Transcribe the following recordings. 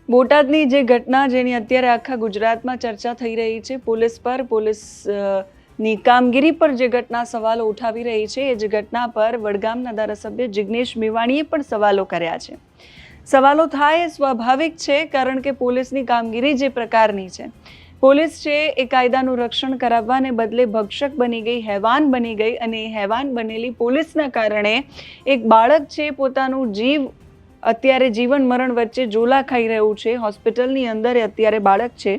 બોટાદની જે ઘટના જેની અત્યારે આખા ગુજરાતમાં ચર્ચા થઈ રહી છે, પોલીસની કામગીરી પર જે ઘટના સવાલો ઉઠાવી રહી છે, એ જ ઘટના પર વડગામના ધારાસભ્ય જિગ્નેશ મેવાણીએ પણ સવાલો કર્યા છે. સવાલો થાય એ સ્વાભાવિક છે, કારણ કે પોલીસની કામગીરી જે પ્રકારની છે, પોલીસ છે એ કાયદાનું રક્ષણ કરાવવાને બદલે ભક્ષક બની ગઈ, હેવાન બની ગઈ, અને એ હેવાન બનેલી પોલીસના કારણે એક બાળક છે પોતાનું જીવ અત્યારે જીવન મરણ વચ્ચે ઝોલા ખાઈ રહ્યું છે. હોસ્પિટલની અંદર અત્યારે બાળક છે.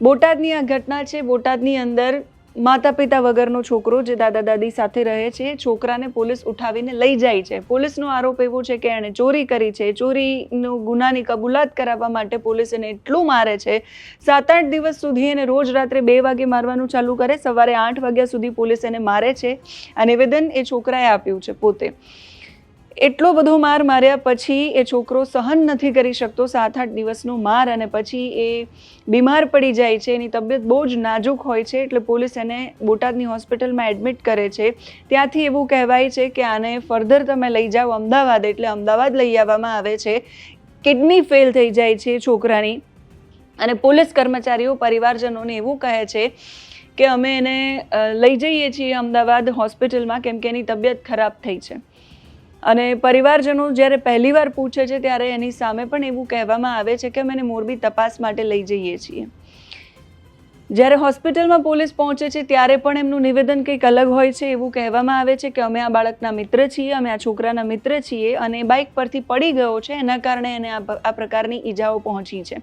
બોટાદની આ ઘટના છે. બોટાદની અંદર માતા પિતા વગરનો છોકરો જે દાદા દાદી સાથે રહે છે, છોકરાને પોલીસ ઉઠાવીને લઈ જાય છે. પોલીસનો આરોપ એવો છે કે એણે ચોરી કરી છે. ચોરીનો ગુનાની કબૂલાત કરાવવા માટે પોલીસ એને એટલું મારે છે, 7-8 દિવસ સુધી એને રોજ રાત્રે 2 વાગે મારવાનું ચાલુ કરે, સવારે 8 વાગ્યા સુધી પોલીસ એને મારે છે. આ નિવેદન એ છોકરાએ આપ્યું છે પોતે. એટલો બધો માર માર્યા પછી એ છોકરો સહન નથી કરી શકતો, 7-8 દિવસનો માર, અને પછી એ બીમાર પડી જાય છે. એની તબિયત બહુ જ નાજુક હોય છે, એટલે પોલીસ એને બોટાદની હોસ્પિટલમાં એડમિટ કરે છે. ત્યાંથી એવું કહેવાય છે કે આને ફર્ધર તમે લઈ જાઓ અમદાવાદ, એટલે અમદાવાદ લઈ આવવામાં આવે છે. કિડની ફેલ થઈ જાય છે છોકરાની, અને પોલીસ કર્મચારીઓ પરિવારજનોને એવું કહે છે કે અમે એને લઈ જઈએ છીએ અમદાવાદ હોસ્પિટલમાં, કેમ કે એની તબિયત ખરાબ થઈ છે. અને પરિવારજનો જ્યારે પહેલીવાર પૂછે છે ત્યારે એની સામે પણ એવું કહેવામાં આવે છે કે અમે એને મોરબી તપાસ માટે લઈ જઈએ છીએ. જ્યારે હોસ્પિટલમાં પોલીસ પહોંચે છે ત્યારે પણ એમનું નિવેદન કંઈક અલગ હોય છે. એવું કહેવામાં આવે છે કે અમે આ બાળકના મિત્ર છીએ, અમે આ છોકરાના મિત્ર છીએ, અને બાઇક પરથી પડી ગયો છે, એના કારણે એને આ પ્રકારની ઈજાઓ પહોંચી છે.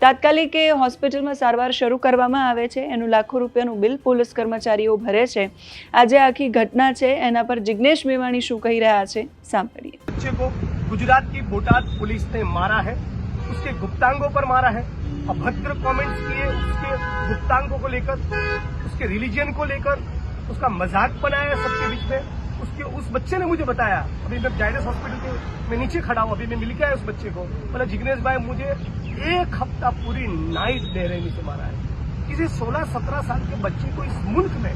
તાત્કાલિક એ હોસ્પિટલમાં સારવાર શરૂ કરવામાં આવે છે. એનું લાખો રૂપિયાનું બિલ પોલીસ કર્મચારીઓ ભરે છે. આજે આખી ઘટના છે, એના પર જિગ્નેશ મેવાણી શું કહી રહ્યા છે, સાંભળીએ. बच्चे को गुजरात की बोटाद पुलिस ने मारा है, उसके गुप्तांगों पर मारा है, अभद्र कमेंट्स किए उसके गुप्तांगों को लेकर, उसके रिलीजन को लेकर, उसका मजाक बनाया सबके बीच में. उस बच्चे ने मुझे बताया, अभी मैं जायडस हॉस्पिटल के मैं नीचे खड़ा हूँ, अभी मैं मिल के आया उस बच्चे को, बोला जिग्नेश भाई मुझे 1 हफ्ता पूरी नाइट बेरहमी से मारा है. किसी 16-17 साल के बच्चे को इस मुल्क में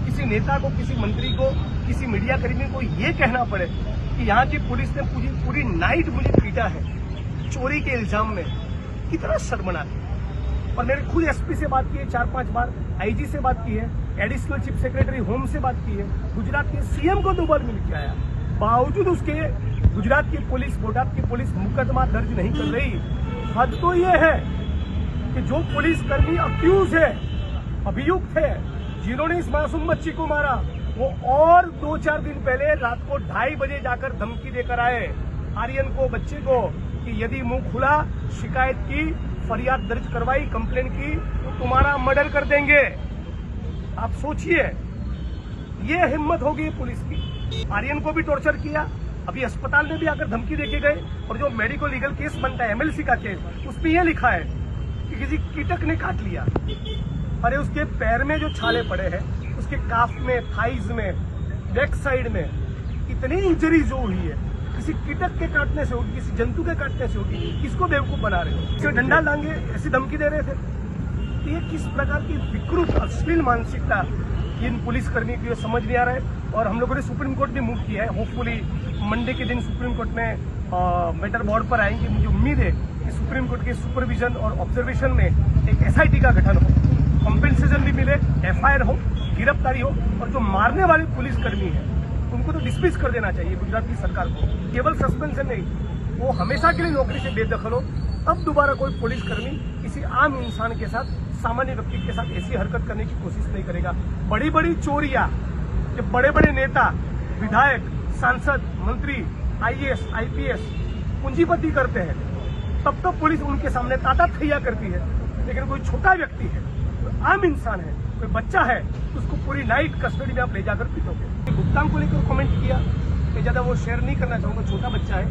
किसी नेता को, किसी मंत्री को, किसी मीडिया कर्मी को ये कहना पड़े कि यहाँ की पुलिस ने पूरी नाइट मुझे पीटा है चोरी के इल्जाम में, कितना शर्मनाक है. और मैंने खुद एसपी से बात की है 4-5 बार, आईजी से बात की है, एडिशनल चीफ सेक्रेटरी होम से बात की है, गुजरात के सीएम को 2 बार मिल के आया. बावजूद उसके गुजरात की पुलिस, बोटाद की पुलिस मुकदमा दर्ज नहीं कर रही. हद तो ये है कि जो पुलिसकर्मी अक्यूज है, अभियुक्त है, जिन्होंने इस मासूम बच्ची को मारा, वो और 2-4 दिन पहले रात को 2:30 बजे जाकर धमकी देकर आए आर्यन को, बच्चे को, कि यदि मुंह खुला, शिकायत की, फरियाद दर्ज करवाई, कंप्लेन की, तो तुम्हारा मर्डर कर देंगे. आप सोचिए, ये हिम्मत होगी पुलिस की. आर्यन को भी टॉर्चर किया, अभी अस्पताल में भी आकर धमकी देके गए. और जो मेडिको लीगल केस बनता है एमएलसी का केस, उसमें यह लिखा है कि किसी कीटक ने काट लिया. अरे उसके पैर में जो छाले पड़े हैं, उसके काफ में, थाइज में, बैक साइड में इतनी इंजरीज जो हुई है, किसी कीटक के काटने से होगी, किसी जंतु के काटने से होगी. किसको बेवकूफ बना रहे हो? किसी डंडा लाएंगे ऐसी धमकी दे रहे थे. तो ये किस प्रकार की विकृत अश्लील मानसिकता इन पुलिसकर्मी की समझ नहीं आ रहा है. और हम लोगों ने सुप्रीम कोर्ट भी मूव किया है. होपफुली मंडे के दिन सुप्रीम कोर्ट में मैटर बोर्ड पर आएंगे. मुझे उम्मीद है कि सुप्रीम कोर्ट के सुपरविजन और ऑब्जर्वेशन में एक SIT का गठन हो, कॉम्पेंसेशन भी मिले, FIR हो, गिरफ्तारी हो, और जो मारने वाले पुलिसकर्मी है उनको तो डिसमिस कर देना चाहिए गुजरात की सरकार को. केवल सस्पेंशन नहीं, वो हमेशा के लिए नौकरी से बेदखल हो. अब दोबारा कोई पुलिसकर्मी किसी आम इंसान के साथ, सामान्य व्यक्ति के साथ ऐसी हरकत करने की कोशिश नहीं करेगा. बड़ी बड़ी चोरियां जो बड़े बड़े नेता, विधायक, सांसद, मंत्री, IAS, IPS पूंजीपति करते हैं, तब तो पुलिस उनके सामने ताता थैया करती है. लेकिन कोई छोटा व्यक्ति है, कोई आम इंसान है, कोई बच्चा है, तो उसको पूरी नाइट कस्टडी में आप ले जाकर पीटोगे. भुगतान को लेकर कमेंट किया, मैं ज्यादा वो शेयर नहीं करना चाहूंगा, छोटा बच्चा है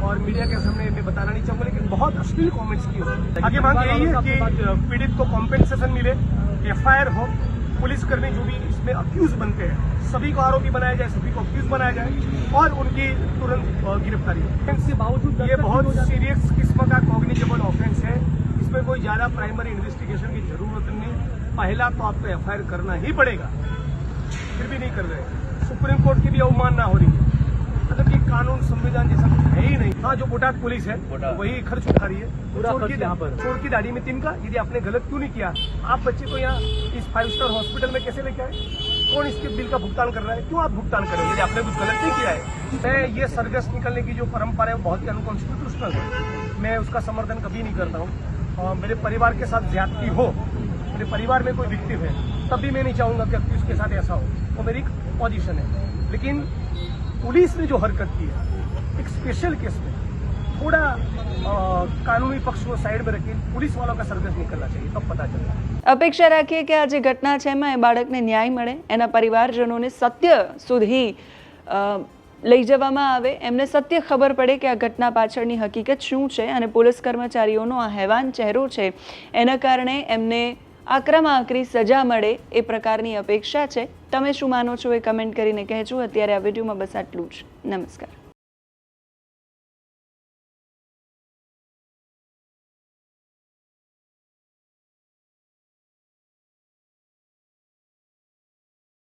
और मीडिया के सामने मैं बताना नहीं चाहूंगा, लेकिन बहुत अश्लील कमेंट्स किए. आगे मांग यही है कि पीड़ित को कॉम्पेंसेशन मिले, FIR हो, पुलिसकर्मी जो भी इसमें अक्यूज बनते हैं सभी को आरोपी बनाया जाए, सभी को अक्यूज बनाया जाए, और उनकी तुरंत गिरफ्तारी हो. इसके बावजूद ये बहुत सीरियस किस्म का कॉग्निजेबल ऑफेंस है. इसमें कोई ज्यादा प्राइमरी इन्वेस्टिगेशन की जरूरत नहीं. पहला तो आपको FIR करना ही पड़ेगा, फिर भी नहीं कर रहे. सुप्रीम कोर्ट की भी अवमानना हो रही है. मतलब कानून संविधान जैसा कुछ है ही नहीं। हाँ, जो बोटाद पुलिस है वही खर्च उठा रही है। चोर की दाढ़ी में तिनका, यदि आपने गलत क्यों नहीं किया, आप बच्चे को यहाँ इस 5 स्टार हॉस्पिटल में कैसे लेके आए? कौन इसके बिल का भुगतान कर रहा है? क्यों आप भुगतान करेंगे यदि आपने कुछ गलत नहीं किया है? मैं ये सरगस निकलने की जो परंपरा है बहुत ही अनकॉन्स्टिट्यूशनल है, मैं उसका समर्थन कभी नहीं करता हूँ। और मेरे परिवार के साथ ज्यादती हो, मेरे परिवार में कोई विक्टिम है, तब भी मैं नहीं चाहूंगा कि उसके साथ ऐसा हो, वो मेरी पोजीशन है। लेकिन पुलिस ने जो हरकत की है एक स्पेशल केस में, थोड़ा कानूनी पक्ष को साइड में रखी पुलिस वालों का सरगस निकलना चाहिए, तब पता चलेगा। અપેક્ષા રાખીએ કે આ જે ઘટના છે એમાં એ બાળકને ન્યાય મળે, એના પરિવારજનોને સત્ય સુધી લઈ જવામાં આવે, એમને સત્ય ખબર પડે કે આ ઘટના પાછળની હકીકત શું છે અને પોલીસ કર્મચારીઓનો આ હેવાન ચહેરો છે એના કારણે એમને આકરામાં આકરી સજા મળે એ પ્રકારની અપેક્ષા છે. તમે શું માનો છો એ કમેન્ટ કરીને કહેજો. અત્યારે આ વિડીયોમાં બસ આટલું જ. નમસ્કાર.